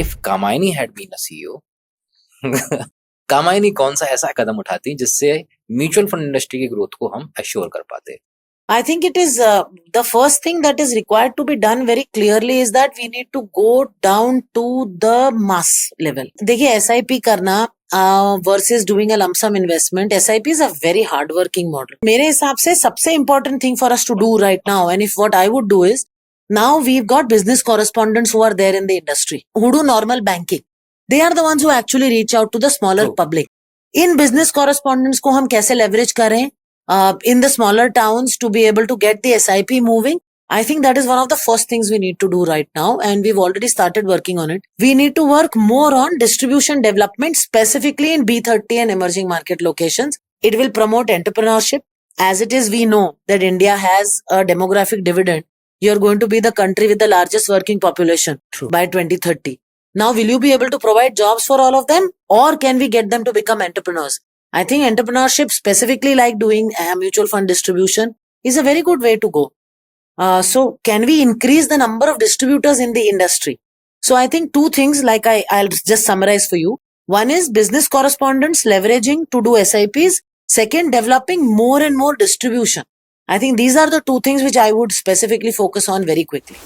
If Kamayani had been a CEO, Kamayani कौन सा ऐसा कदम उठाती जिससे म्यूचुअल फंड इंडस्ट्री की ग्रोथ को हम एश्योर कर पाते? I think it is the first thing that is required to be done very clearly is that we need to go down to the mass level. देखिए SIP करना versus doing a lump sum investment, SIP is a very hard working model. मेरे हिसाब से सबसे important thing for us to do right now, and if what I would do is, now we've got business correspondents who are there in the industry who do normal banking. They are the ones who actually reach out to the smaller public. In business correspondents को हम कैसे leverage करें in the smaller towns to be able to get the SIP moving? I think that is one of the first things we need to do right now, and we've already started working on it. We need to work more on distribution development, specifically in B30 and emerging market locations. It will promote entrepreneurship. As it is, we know that India has a demographic dividend. You're going to be the country with the largest working population by 2030. Now, will you be able to provide jobs for all of them, or can we get them to become entrepreneurs? I think entrepreneurship, specifically like doing mutual fund distribution, is a very good way to go. So can we increase the number of distributors in the industry? So I think two things, like I'll just summarize for you. One is business correspondents leveraging to do SIPs. Second, developing more and more distribution. I think these are the two things which I would specifically focus on very quickly.